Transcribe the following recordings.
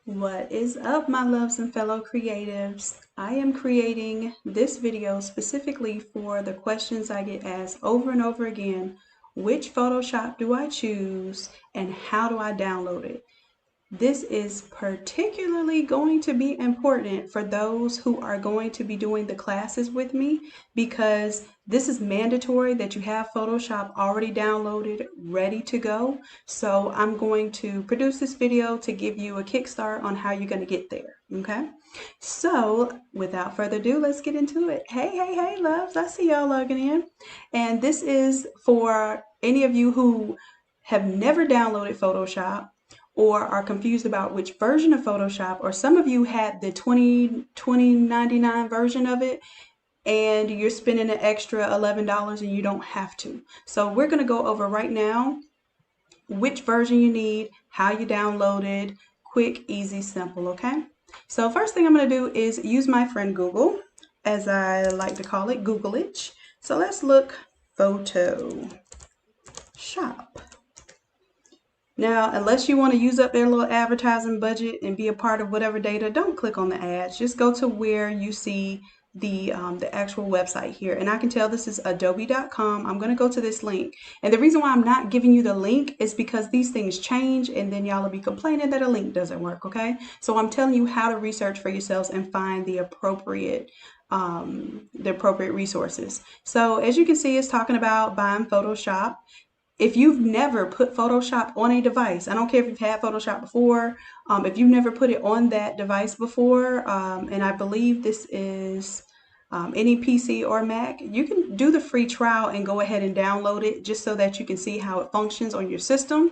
What is up, my loves and fellow creatives? I am creating this video specifically for the questions I get asked over and over again. Which Photoshop do I choose and how do I download it? This is particularly going to be important for those who are going to be doing the classes with me, because this is mandatory that you have Photoshop already downloaded, ready to go. So I'm going to produce this video to give you a kickstart on how you're going to get there. Okay, so without further ado, let's get into it. Hey, loves, I see y'all logging in. And this is for any of you who have never downloaded Photoshop, or are confused about which version of Photoshop, or some of you had the 2099 version of it and you're spending an extra $11 and you don't have to. So we're going to go over right now which version you need, how you download it, quick, easy, simple, okay? So first thing I'm going to do is use my friend Google, as I like to call it, Google-age. So let's look Photoshop. Now, unless you want to use up their little advertising budget and be a part of whatever data, don't click on the ads. Just go to where you see the actual website here. And I can tell this is adobe.com. I'm going to go to this link. And the reason why I'm not giving you the link is because these things change and then y'all will be complaining that a link doesn't work, okay? So I'm telling you how to research for yourselves and find the appropriate resources. So as you can see, it's talking about buying Photoshop. If you've never put Photoshop on a device, I don't care if you've had Photoshop before, if you've never put it on that device before, and I believe this is any PC or Mac, you can do the free trial and go ahead and download it just so that you can see how it functions on your system.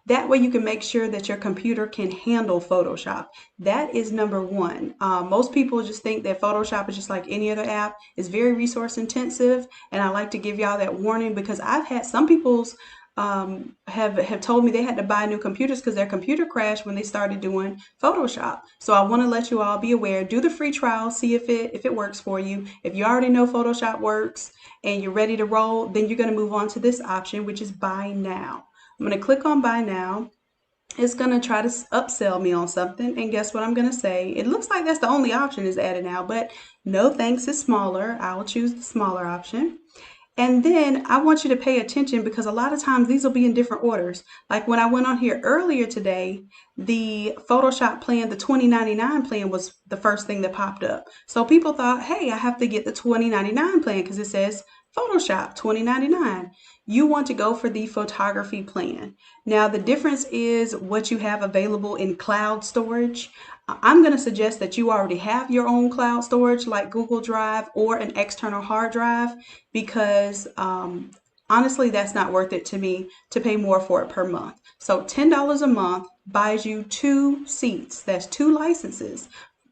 That way you can make sure that your computer can handle Photoshop. That is number one. Most people just think that Photoshop is just like any other app. It's very resource intensive, and I like to give y'all that warning because I've had some people's have told me they had to buy new computers because their computer crashed when they started doing Photoshop. So I want to let you all be aware. Do the free trial, see if it works for you. If you already know Photoshop works and you're ready to roll, then you're going to move on to this option, which is buy now. I'm going to click on buy now. It's going to try to upsell me on something, and guess what I'm going to say? It looks like that's the only option is added now, but no thanks, it's smaller. I will choose the smaller option. And then I want you to pay attention because a lot of times these will be in different orders. Like when I went on here earlier today, the Photoshop plan, the 2099 plan was the first thing that popped up. So people thought, hey, I have to get the 2099 plan because it says Photoshop 2099. You want to go for the photography plan. Now the difference is what you have available in cloud storage. I'm going to suggest that you already have your own cloud storage like Google Drive or an external hard drive, because honestly, that's not worth it to me to pay more for it per month. So $10 a month buys you 2 seats. That's 2 licenses.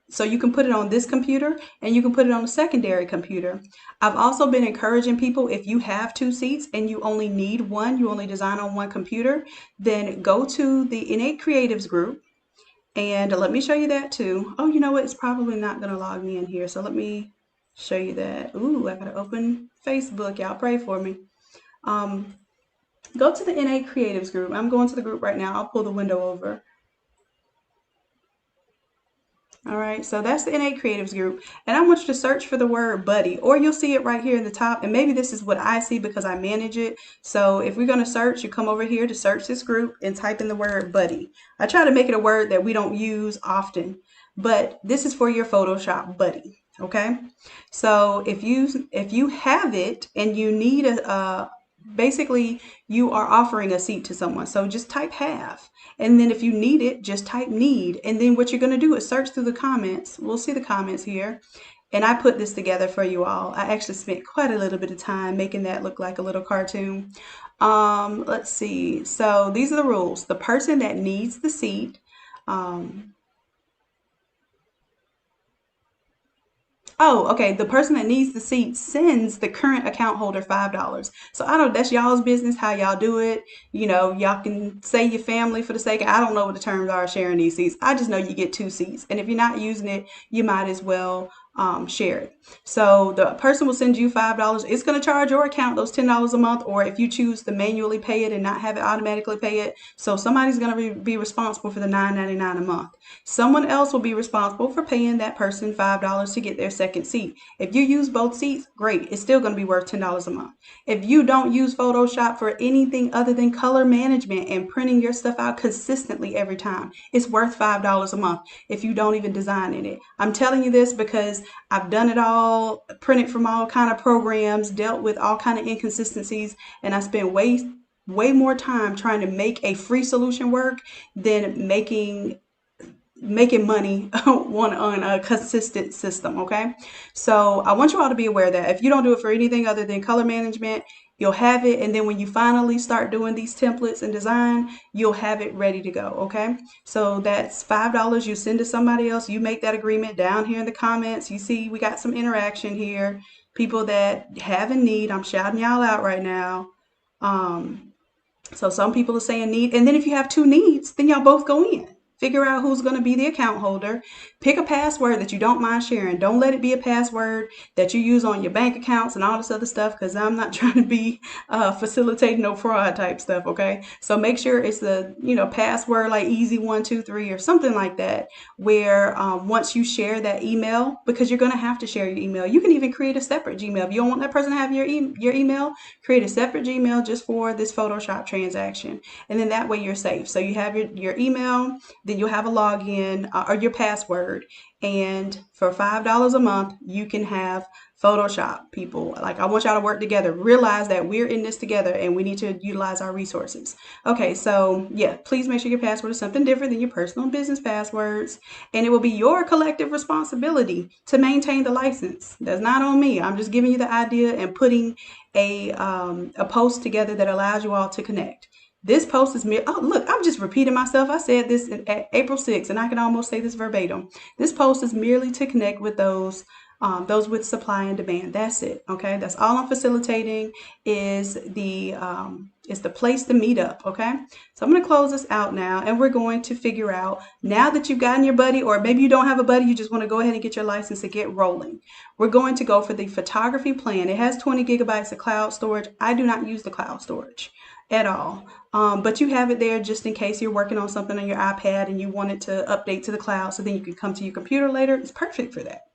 So you can put it on this computer and you can put it on a secondary computer. I've also been encouraging people, if you have 2 seats and you only need one, you only design on one computer, then go to the Innate Creatives group. And let me show you that too. Oh, you know what? It's probably not going to log me in here. So let me show you that. Ooh, I got to open Facebook. Y'all pray for me. Go to the Innate Creatives group. I'm going to the group right now. I'll pull the window over. All right, so that's the Innate Creatives group. And I want you to search for the word buddy, or you'll see it right here in the top. And maybe this is what I see because I manage it. So if we're going to search, you come over here to search this group and type in the word buddy. I try to make it a word that we don't use often, but this is for your Photoshop buddy. Okay, so if you have it and you need basically you are offering a seat to someone, so just type have, and then if you need it, just type need, and then what you're going to do is search through the comments. We'll see the comments here, and I put this together for you all. I actually spent quite a little bit of time making that look like a little cartoon. Let's see, so these are the rules. The person that needs the seat, oh, okay. The person that needs the seat sends the current account holder $5. So I don't, that's y'all's business how y'all do it. You know, y'all can say your family for the sake of, I don't know what the terms are sharing these seats. I just know you get 2 seats. And if you're not using it, you might as well share it. So the person will send you $5. It's going to charge your account those $10 a month, or if you choose to manually pay it and not have it automatically pay it. So somebody's going to be responsible for the $9.99 a month. Someone else will be responsible for paying that person $5 to get their second seat. If you use both seats, great. It's still going to be worth $10 a month. If you don't use Photoshop for anything other than color management and printing your stuff out consistently every time, it's worth $5 a month if you don't even design in it. I'm telling you this because I've done it all, printed from all kind of programs, dealt with all kind of inconsistencies, and I spent way more time trying to make a free solution work than making money on a consistent system. Okay, so I want you all to be aware that if you don't do it for anything other than color management, you'll have it, and then when you finally start doing these templates and design, you'll have it ready to go. Okay, so that's $5 you send to somebody else. You make that agreement down here in the comments. You see we got some interaction here, people that have a need. I'm shouting y'all out right now. So some people are saying need, and then if you have two needs, then y'all both go in. Figure out who's going to be the account holder. Pick a password that you don't mind sharing. Don't let it be a password that you use on your bank accounts and all this other stuff, because I'm not trying to be facilitating no fraud type stuff. Okay, so make sure it's the password like easy123 or something like that, where once you share that email, because you're going to have to share your email. You can even create a separate Gmail if you don't want that person to have your email. Create a separate Gmail just for this Photoshop transaction, and then that way you're safe. So you have your email, then you'll have a login or your password, and for $5 a month you can have Photoshop. People, like, I want y'all to work together. Realize that we're in this together and we need to utilize our resources. Okay, so yeah, please make sure your password is something different than your personal and business passwords, and it will be your collective responsibility to maintain the license. That's not on me. I'm just giving you the idea and putting a post together that allows you all to connect. This post is oh look, I'm just repeating myself. I said this at April 6th, and I can almost say this verbatim. This post is merely to connect with those with supply and demand. That's it. Okay, that's all I'm facilitating is the place to meet up. Okay, so I'm going to close this out now, and we're going to figure out, now that you've gotten your buddy, or maybe you don't have a buddy, you just want to go ahead and get your license and get rolling. We're going to go for the photography plan. It has 20 gigabytes of cloud storage. I do not use the cloud storage at all. But you have it there just in case you're working on something on your iPad and you want it to update to the cloud, so then you can come to your computer later. It's perfect for that.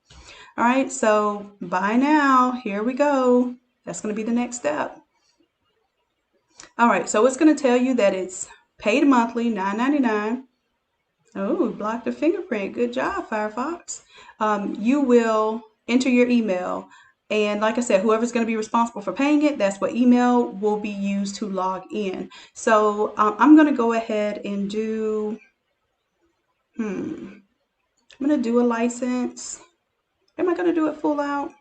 All right, so bye now. Here we go. That's going to be the next step. All right, so it's going to tell you that it's paid monthly, $9.99. Oh, blocked a fingerprint. Good job, Firefox. You will enter your email. And like I said, whoever's going to be responsible for paying it, that's what email will be used to log in. So I'm going to go ahead and do, I'm going to do a license. Am I going to do it full out?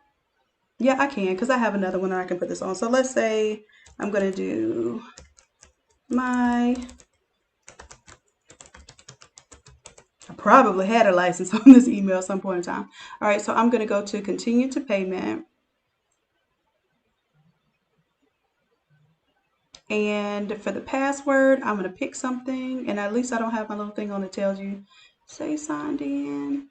Yeah, I can, because I have another one that I can put this on. So let's say I'm going to do I probably had a license on this email at some point in time. All right, so I'm going to go to continue to payment. And for the password, I'm going to pick something, and at least I don't have my little thing on that tells you, say signed in.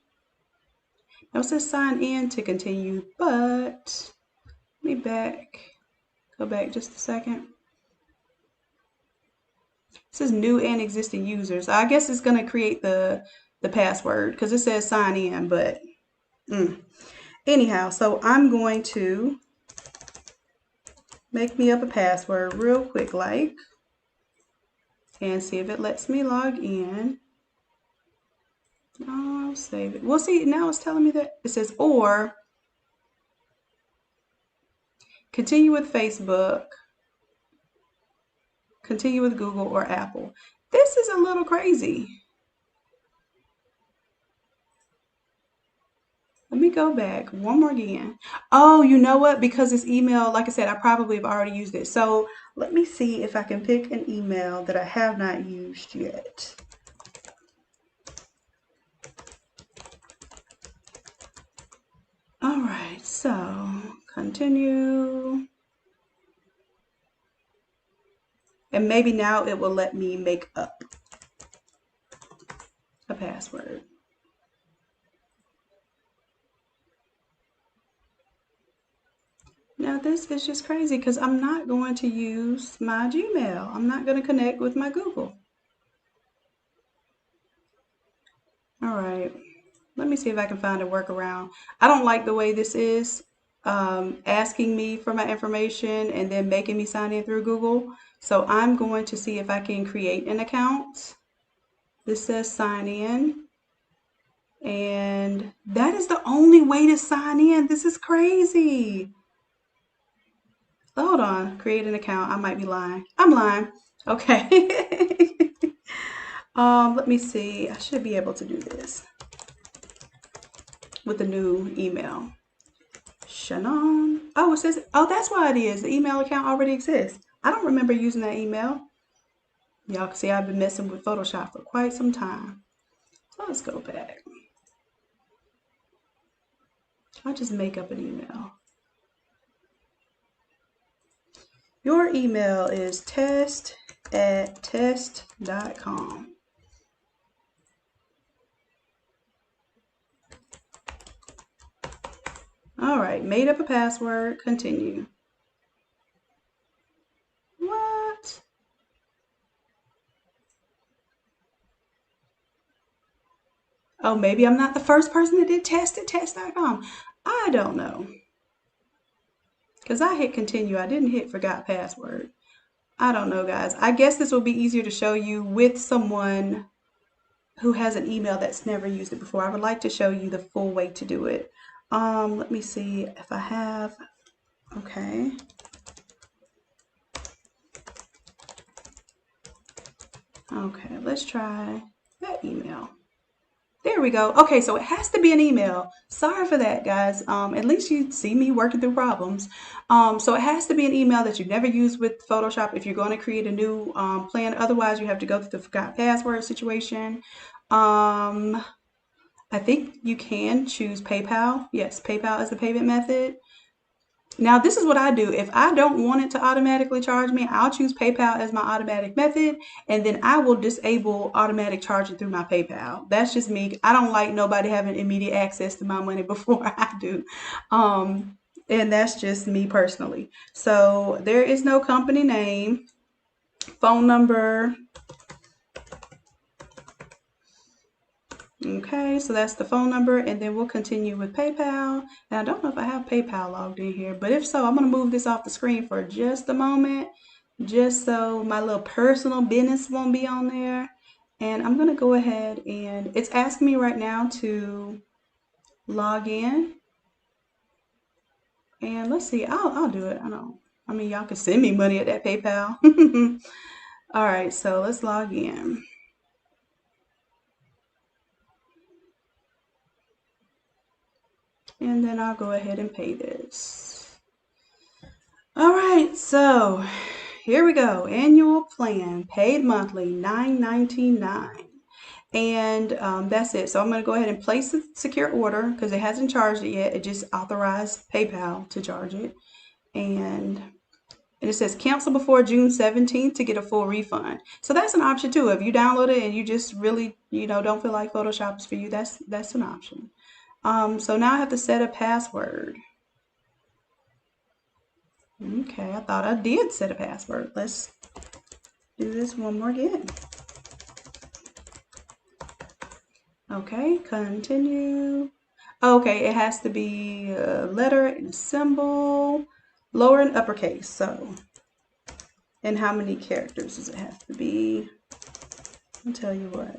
No, it says sign in to continue, but let me go back just a second. It says new and existing users. I guess it's going to create the password because it says sign in, but anyhow, so I'm going to make me up a password real quick, like, and see if it lets me log in. I'll save it. We'll see. Now it's telling me that it says, or continue with Facebook, continue with Google or Apple. This is a little crazy. Let me go back one more again. Oh, you know what? Because this email, like I said, I probably have already used it. So let me see if I can pick an email that I have not used yet. All right, so continue. And maybe now it will let me make up a password. Now this is just crazy because I'm not going to use my Gmail. I'm not going to connect with my Google. All right, let me see if I can find a workaround. I don't like the way this is, asking me for my information and then making me sign in through Google. So I'm going to see if I can create an account. This says sign in, and that is the only way to sign in. This is crazy. Hold on, create an account. I might be lying. I'm lying. Okay. Let me see. I should be able to do this with the new email. Shanon. Oh, it says, oh, that's why it is. The email account already exists. I don't remember using that email. Y'all can see I've been messing with Photoshop for quite some time. So let's go back. I'll just make up an email. Your email is test@test.com. All right, made up a password, continue. What? Oh, maybe I'm not the first person that did test@test.com. I don't know. Because I hit continue, I didn't hit forgot password. I don't know, guys. I guess this will be easier to show you with someone who has an email that's never used it before. I would like to show you the full way to do it. Let me see if I have, okay. Okay, let's try that email. There we go. Okay, so it has to be an email. Sorry for that, guys. At least you see me working through problems. So it has to be an email that you've never used with Photoshop if you're going to create a new plan. Otherwise, you have to go through the forgot password situation. I think you can choose PayPal. Yes, PayPal is the payment method. Now, this is what I do. If I don't want it to automatically charge me, I'll choose PayPal as my automatic method, and then I will disable automatic charging through my PayPal. That's just me. I don't like nobody having immediate access to my money before I do. And that's just me personally. So there is no company name, phone number. Okay, so that's the phone number, and then we'll continue with PayPal. And I don't know if I have PayPal logged in here, but if so, I'm going to move this off the screen for just a moment, just so my little personal business won't be on there. And I'm going to go ahead and it's asking me right now to log in. And let's see, I'll do it. I mean, y'all can send me money at that PayPal. All right, so let's log in. And then I'll go ahead and pay this. All right, so here we go. Annual plan, paid monthly, $9.99. And that's it. So I'm going to go ahead and place the secure order because it hasn't charged it yet. It just authorized PayPal to charge it. And it says cancel before June 17th to get a full refund. So that's an option too. If you download it and you just really, don't feel like Photoshop is for you, that's an option. So now I have to set a password. Okay, I thought I did set a password. Let's do this one more again. Okay, continue. Okay, it has to be a letter and a symbol, lower and uppercase. So, and how many characters does it have to be? I'll tell you what.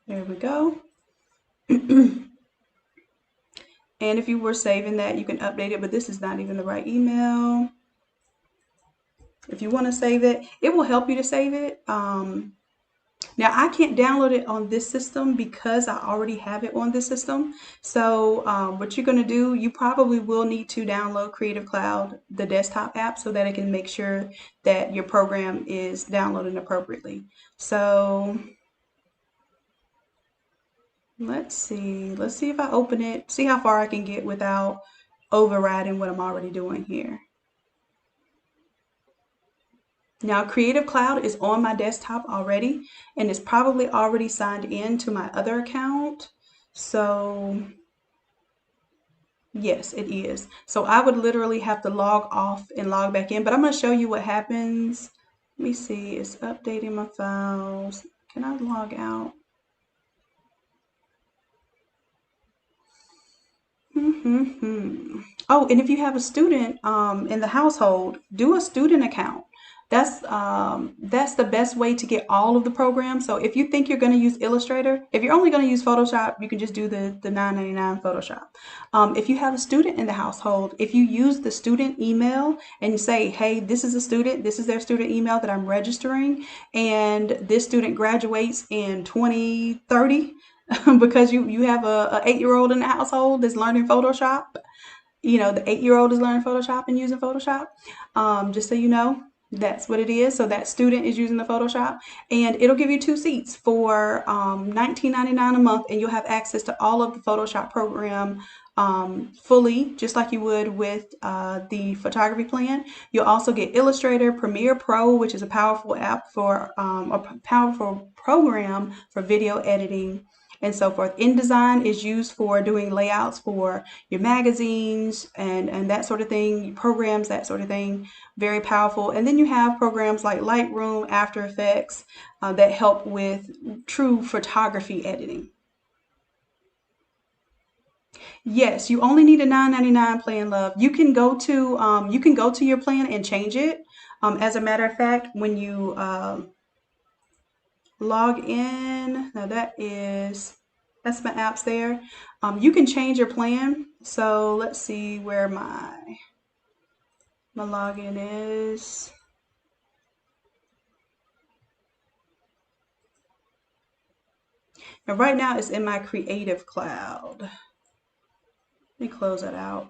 There we go. And if you were saving that, you can update it, but this is not even the right email. If you want to save it, it will help you to save it. Now, I can't download it on this system because I already have it on this system. So what you're going to do, you probably will need to download Creative Cloud, the desktop app, so that it can make sure that your program is downloaded appropriately. So let's see if I open it, see how far I can get without overriding what I'm already doing here. Now, Creative Cloud is on my desktop already, and it's probably already signed in to my other account. So Yes, it is. So I would literally have to log off and log back in, but I'm going to show you what happens. Let me see, it's updating my files. Can I log out? Oh, and if you have a student in the household, do a student account. That's the best way to get all of the programs. So if you think you're going to use Illustrator, if you're only going to use Photoshop, you can just do the $9.99 Photoshop. If you have a student in the household, if you use the student email and you say, hey, this is a student, this is their student email that I'm registering, and this student graduates in 2030, because you have a 8-year-old in the household that's learning Photoshop. You know, the 8-year-old is learning Photoshop and using Photoshop. Just so you know, that's what it is. So that student is using the Photoshop, and it'll give you 2 seats for $19.99 a month, and you'll have access to all of the Photoshop program fully, just like you would with the photography plan. You'll also get Illustrator, Premiere Pro, which is a powerful app for a powerful program for video editing and so forth. InDesign is used for doing layouts for your magazines and that sort of thing, programs, that sort of thing. Very powerful. And then you have programs like Lightroom, After Effects that help with true photography editing. Yes, you only need a $9.99 plan, love. You can go to your plan and change it. As a matter of fact, when you log in, now that's my apps there. You can change your plan. So let's see where my login is. And right now it's in my Creative Cloud. Let me close that out.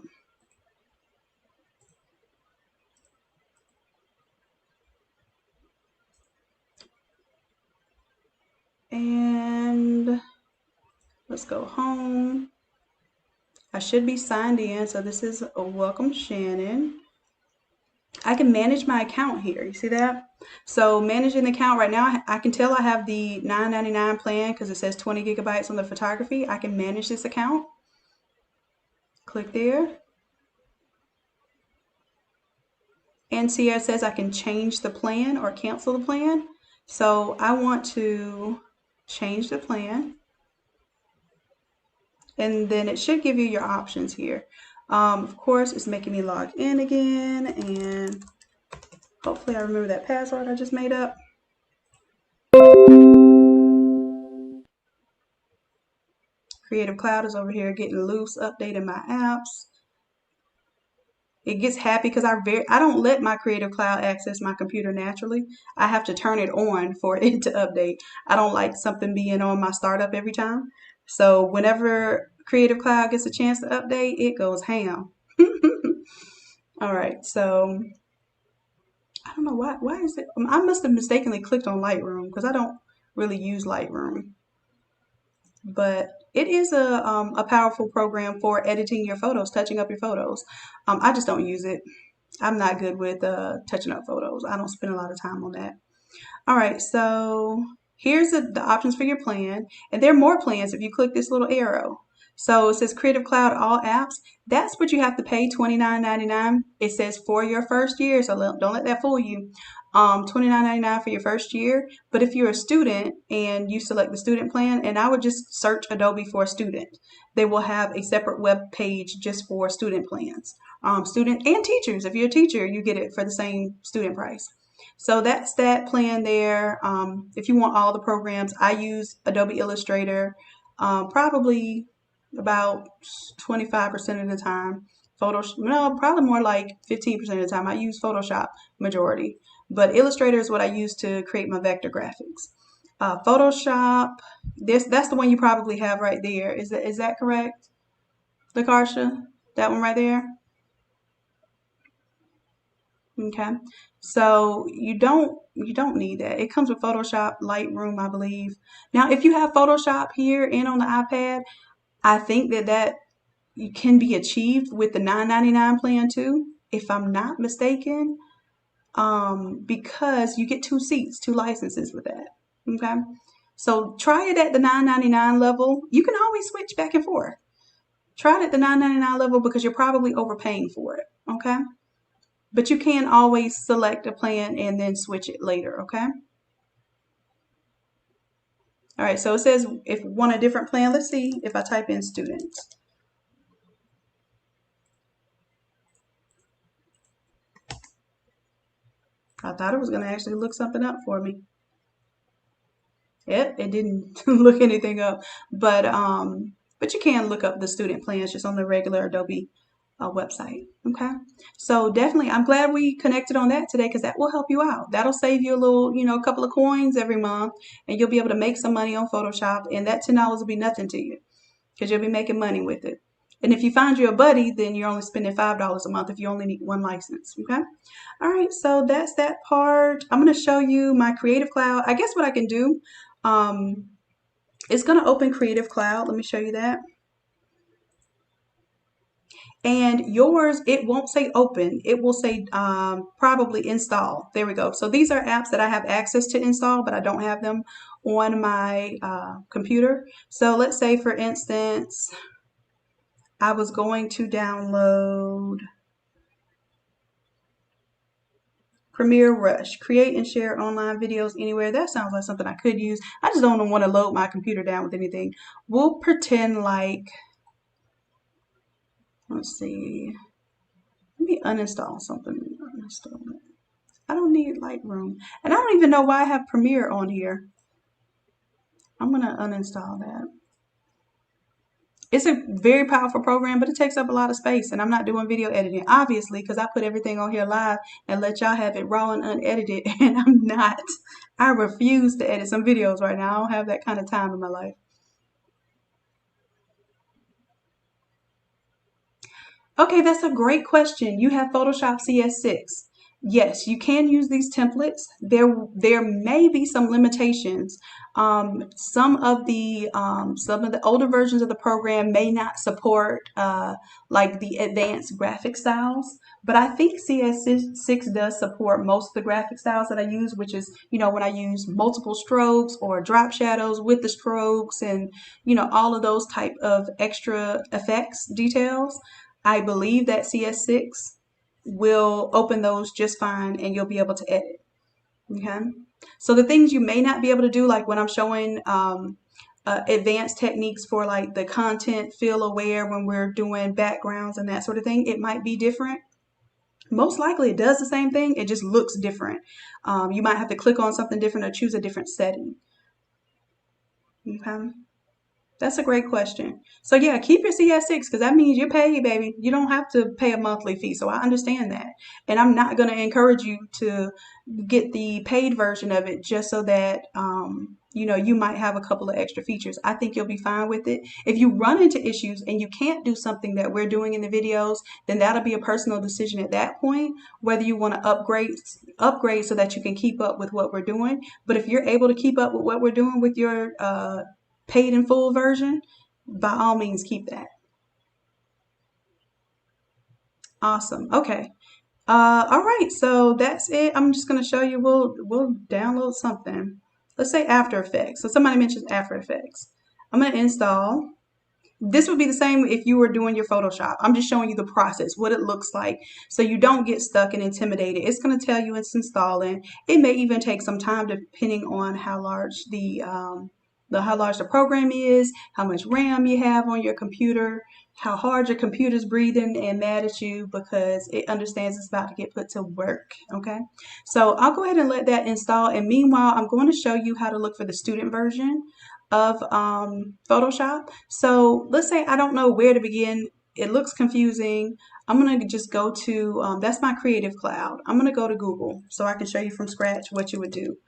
And let's go home. I should be signed in. So this is a welcome Shannon. I can manage my account here. You see that? So managing the account right now, I can tell I have the $9.99 plan because it says 20 gigabytes on the photography. I can manage this account. Click there. And see, it says I can change the plan or cancel the plan. So I want to change the plan. And then it should give you your options here. Of course, it's making me log in again, and hopefully I remember that password I just made up. Creative Cloud is over here getting loose, updating my apps. It gets happy because I don't let my Creative Cloud access my computer naturally. I have to turn it on for it to update. I don't like something being on my startup every time. So whenever Creative Cloud gets a chance to update, it goes ham. All right, so I don't know why is it I must have mistakenly clicked on Lightroom because I don't really use Lightroom. But it is a powerful program for editing your photos, touching up your photos. I just don't use it. I'm not good with touching up photos. I don't spend a lot of time on that. All right, so here's the options for your plan. And there are more plans if you click this little arrow. So it says Creative Cloud All Apps. That's what you have to pay, $29.99. It says for your first year, so don't let that fool you. $29.99 for your first year. But if you're a student and you select the student plan, and I would just search Adobe for a student, they will have a separate web page just for student plans. Student and teachers. If you're a teacher, you get it for the same student price. So that's that plan there. If you want all the programs, I use Adobe Illustrator probably about 25% of the time. No, probably more like 15% of the time. I use Photoshop majority, but Illustrator is what I use to create my vector graphics. Photoshop, that's the one you probably have right there. Is that correct, Lakarsha? That one right there? Okay. So you don't need that. It comes with Photoshop, Lightroom, I believe. Now, if you have Photoshop here and on the iPad, I think that can be achieved with the $9.99 plan too, if I'm not mistaken. Because you get 2 seats, 2 licenses with that. Okay. So try it at the $9.99 level. You can always switch back and forth. Try it at the $9.99 level because you're probably overpaying for it, okay? But you can always select a plan and then switch it later, okay? All right, so it says if you want a different plan, let's see if I type in students. I thought it was going to actually look something up for me. Yep, it didn't look anything up, but you can look up the student plans just on the regular Adobe website. Okay, so definitely, I'm glad we connected on that today because that will help you out. That'll save you a little, a couple of coins every month, and you'll be able to make some money on Photoshop, and that $10 will be nothing to you because you'll be making money with it. And if you find you a buddy, then you're only spending $5 a month if you only need one license. Okay. All right. So that's that part. I'm going to show you my Creative Cloud. I guess what I can do, um, it's going to open Creative Cloud. Let me show you that. And yours, it won't say open. It will say probably install. There we go. So these are apps that I have access to install, but I don't have them on my computer. So let's say, for instance, I was going to download Premiere Rush, create and share online videos anywhere. That sounds like something I could use. I just don't want to load my computer down with anything. We'll pretend like, let's see, let me uninstall something. Uninstall it. I don't need Lightroom. And I don't even know why I have Premiere on here. I'm going to uninstall that. It's a very powerful program, but it takes up a lot of space, and I'm not doing video editing, obviously, because I put everything on here live and let y'all have it raw and unedited, and I'm not. I refuse to edit some videos right now. I don't have that kind of time in my life. Okay, that's a great question. You have Photoshop CS6. Yes, you can use these templates. There may be some limitations. Some of the older versions of the program may not support like the advanced graphic styles, but I think CS6 does support most of the graphic styles that I use, which is, when I use multiple strokes or drop shadows with the strokes and, all of those type of extra effects details. I believe that CS6 will open those just fine and you'll be able to edit. Okay. So the things you may not be able to do, like when I'm showing advanced techniques for like the content feel aware when we're doing backgrounds and that sort of thing, it might be different. Most likely it does the same thing, it just looks different. You might have to click on something different or choose a different setting. Okay. That's a great question. So yeah, keep your CS6 because that means you're paid, baby. You don't have to pay a monthly fee. So I understand that. And I'm not going to encourage you to get the paid version of it just so that you might have a couple of extra features. I think you'll be fine with it. If you run into issues and you can't do something that we're doing in the videos, then that'll be a personal decision at that point, whether you want to upgrade so that you can keep up with what we're doing. But if you're able to keep up with what we're doing with your paid in full version, by all means keep that. Awesome. Okay. All right, so that's it. I'm just gonna show you. We'll download something. Let's say After Effects. So somebody mentions After Effects. I'm gonna install. This would be the same if you were doing your Photoshop. I'm just showing you the process, what it looks like, so you don't get stuck and intimidated. It's going to tell you it's installing. It may even take some time depending on how large the program is, how much RAM you have on your computer, how hard your computer's breathing and mad at you because it understands it's about to get put to work. Okay, so I'll go ahead and let that install. And meanwhile, I'm going to show you how to look for the student version of Photoshop. So let's say I don't know where to begin. It looks confusing. I'm going to just go to, that's my Creative Cloud. I'm going to go to Google so I can show you from scratch what you would do.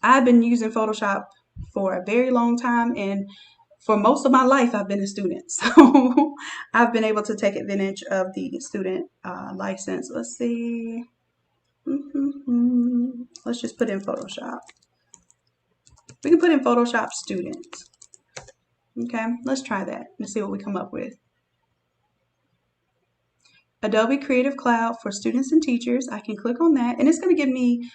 I've been using Photoshop for a very long time, and for most of my life I've been a student. So I've been able to take advantage of the student license. Let's see. Let's just put in Photoshop. We can put in Photoshop students. Okay, let's try that and see what we come up with. Adobe Creative Cloud for students and teachers. I can click on that, and it's going to give me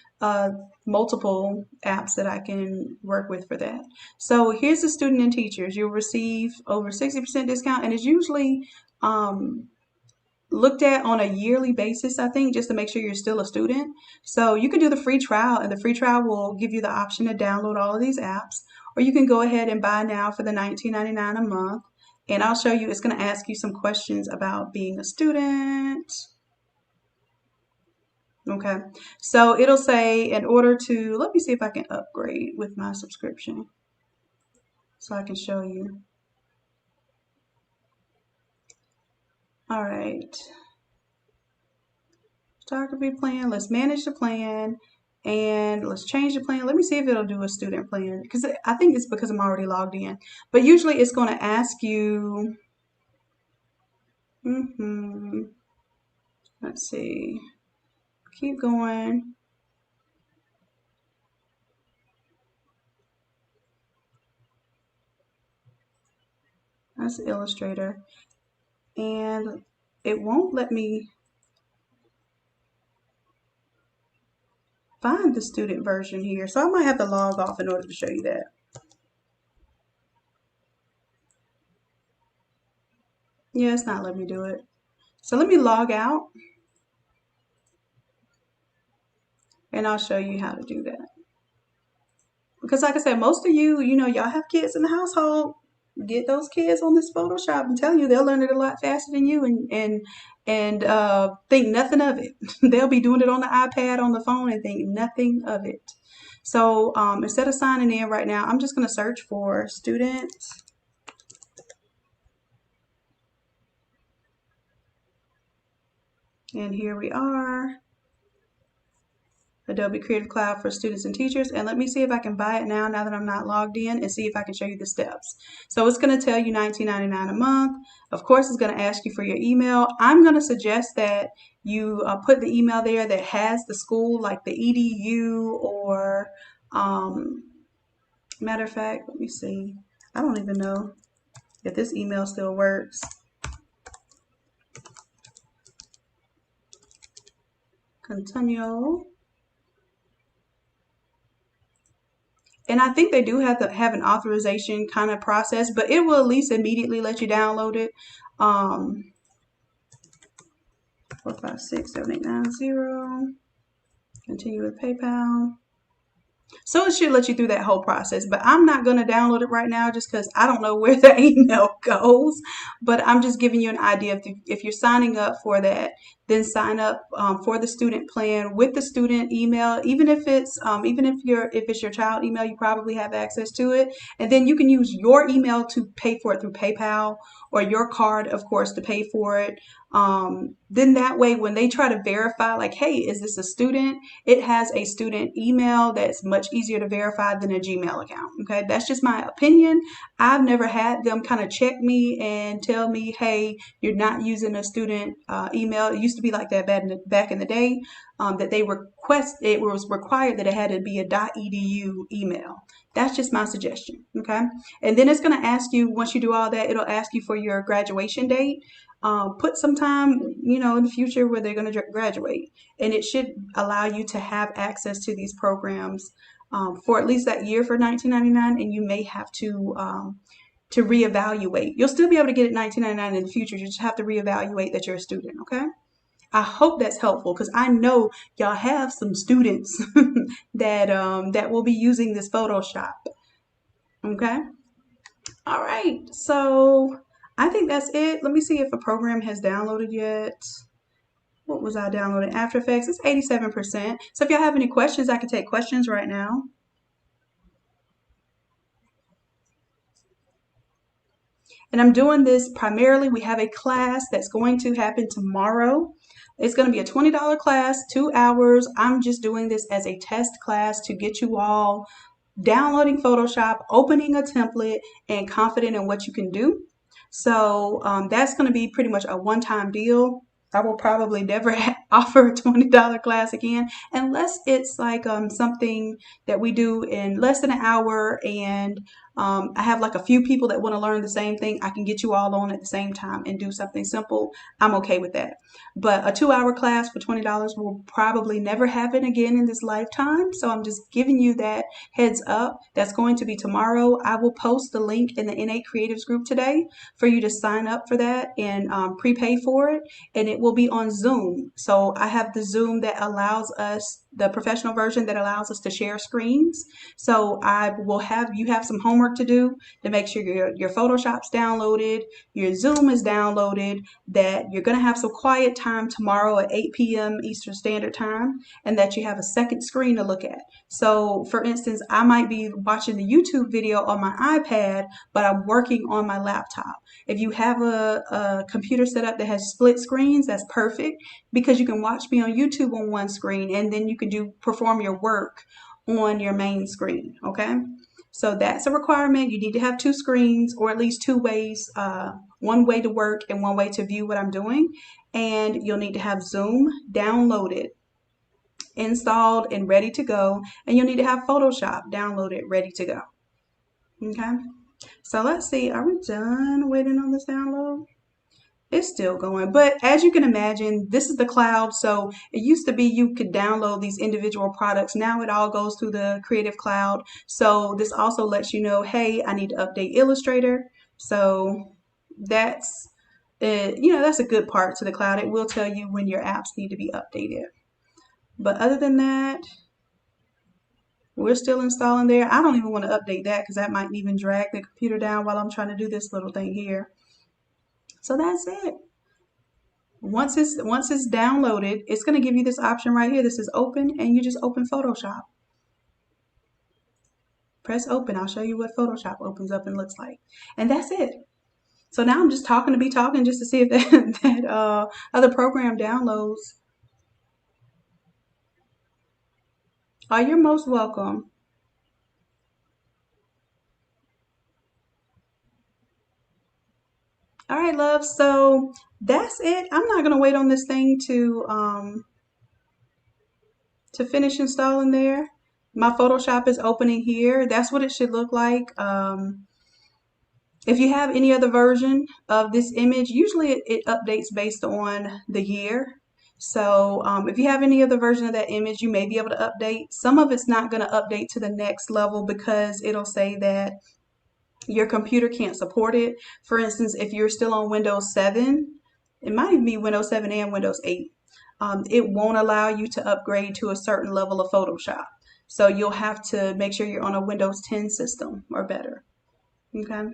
multiple apps that I can work with for that. So here's the student and teachers. You'll receive over 60% discount, and it's usually looked at on a yearly basis, I think, just to make sure you're still a student. So you can do the free trial, and the free trial will give you the option to download all of these apps, or you can go ahead and buy now for the $19.99 a month. And I'll show you, it's going to ask you some questions about being a student. Okay, so it'll say in order to, let me see if I can upgrade with my subscription so I can show you. All right. Photography plan, let's manage the plan, and let's change the plan. Let me see if it'll do a student plan, because I think it's because I'm already logged in. But usually it's going to ask you, let's see, keep going. That's Illustrator. And it won't let me find the student version here. So I might have to log off in order to show you that. Yeah, it's not letting me do it. So let me log out, and I'll show you how to do that. Because like I said, most of you, y'all have kids in the household. Get those kids on this Photoshop. I'm telling you, they'll learn it a lot faster than you, and think nothing of it. They'll be doing it on the iPad, on the phone, and think nothing of it. So instead of signing in right now, I'm just going to search for students. And here we are. Adobe Creative Cloud for students and teachers. And let me see if I can buy it now that I'm not logged in, and see if I can show you the steps. So it's going to tell you $19.99 a month. Of course, it's going to ask you for your email. I'm going to suggest that you put the email there that has the school, like the EDU, or matter of fact, let me see. I don't even know if this email still works. Continue. And I think they do have to have an authorization kind of process, but it will at least immediately let you download it. 4567890. Continue with PayPal. So it should let you through that whole process, but I'm not going to download it right now just because I don't know where the email goes. But I'm just giving you an idea. If you're signing up for that, then sign up for the student plan with the student email. Even if it's your child email, you probably have access to it, and then you can use your email to pay for it through PayPal, or your card, of course, to pay for it. Then that way, when they try to verify, like, hey, is this a student? It has a student email that's much easier to verify than a Gmail account. Okay, that's just my opinion. I've never had them kind of check me and tell me, hey, you're not using a student email. It used to be like that back in the day, that it was required that it had to be a .edu email. That's just my suggestion. Okay, and then it's going to ask you, once you do all that, it'll ask you for your graduation date. Put some time, in the future where they're going to graduate, and it should allow you to have access to these programs for at least that year for $19.99, and you may have to reevaluate. You'll still be able to get it $19.99 in the future. You just have to reevaluate that you're a student. Okay. I hope that's helpful, because I know y'all have some students that will be using this Photoshop. Okay. All right. So I think that's it. Let me see if a program has downloaded yet. What was I downloading? After Effects. It's 87%. So if y'all have any questions, I can take questions right now. And I'm doing this primarily. We have a class that's going to happen tomorrow. It's going to be a $20 class, 2 hours. I'm just doing this as a test class to get you all downloading Photoshop, opening a template, and confident in what you can do. So that's going to be pretty much a one-time deal. I will probably never offer a $20 class again, unless it's like something that we do in less than an hour, and I have like a few people that want to learn the same thing. I can get you all on at the same time and do something simple. I'm okay with that. But a 2-hour class for $20 will probably never happen again in this lifetime. So I'm just giving you that heads up. That's going to be tomorrow. I will post the link in the Innate Creatives group today for you to sign up for that and prepay for it. And it will be on Zoom. So I have the Zoom that allows us, the professional version that allows us to share screens. So I will have you have some homework to do to make sure your Photoshop's downloaded, your Zoom is downloaded, that you're going to have some quiet time tomorrow at 8 p.m. Eastern Standard Time, and that you have a second screen to look at. So for instance, I might be watching the YouTube video on my iPad, but I'm working on my laptop. If you have a computer set up that has split screens, that's perfect, because you can watch me on YouTube on one screen and then you can perform your work on your main screen. Okay, so that's a requirement. You need to have 2 screens, or at least 2 ways, one way to work and one way to view what I'm doing. And you'll need to have Zoom downloaded, installed, and ready to go. And you'll need to have Photoshop downloaded, ready to go. Okay, so let's see, are we done waiting on this download? It's still going, but as you can imagine, this is the cloud. So it used to be you could download these individual products. Now it all goes through the Creative Cloud. So this also lets you know, hey, I need to update Illustrator. So that's that's a good part to the cloud. It will tell you when your apps need to be updated. But other than that, we're still installing there. I don't even want to update that because that might even drag the computer down while I'm trying to do this little thing here. So that's it. Once it's downloaded, it's going to give you this option right here. This is open, and you just open Photoshop. Press open. I'll show you what Photoshop opens up and looks like. And that's it. So now I'm just talking to be talking just to see if that other program downloads. Oh, you're most welcome. All right, love. So that's it. I'm not going to wait on this thing to finish installing there. My Photoshop is opening here. That's what it should look like. If you have any other version of this image, usually it updates based on the year. So if you have any other version of that image, you may be able to update. Some of it's not going to update to the next level because it'll say that your computer can't support it. For instance, if you're still on Windows 7, it might even be Windows 7 and Windows 8. It won't allow you to upgrade to a certain level of Photoshop. So you'll have to make sure you're on a Windows 10 system or better. Okay.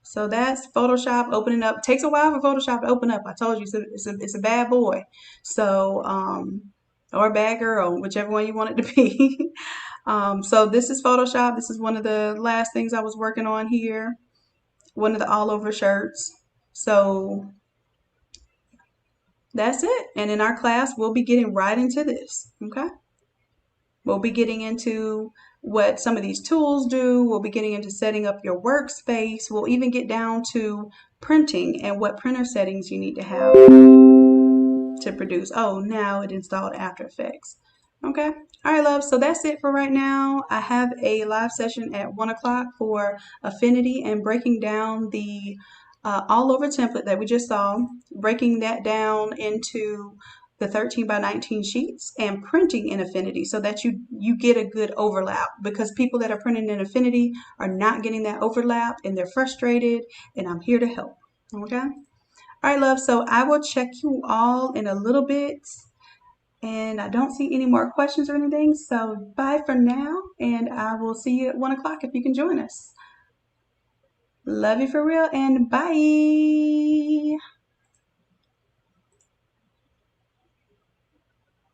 So that's Photoshop opening up. Takes a while for Photoshop to open up. I told you, it's a bad boy. So, or a bad girl, whichever one you want it to be. So this is Photoshop. This is one of the last things I was working on here. One of the all over shirts. So that's it. And in our class, we'll be getting right into this. Okay. We'll be getting into what some of these tools do. We'll be getting into setting up your workspace. We'll even get down to printing and what printer settings you need to have to produce. Oh, now it installed After Effects. Okay. All right, love. So that's it for right now. I have a live session at 1 o'clock for Affinity and breaking down the all over template that we just saw, breaking that down into the 13 by 19 sheets and printing in Affinity so that you get a good overlap, because people that are printing in Affinity are not getting that overlap and they're frustrated, and I'm here to help. Okay. All right, love. So I will check you all in a little bit, and I don't see any more questions or anything. So bye for now, and I will see you at 1 o'clock if you can join us. Love you for real, and bye.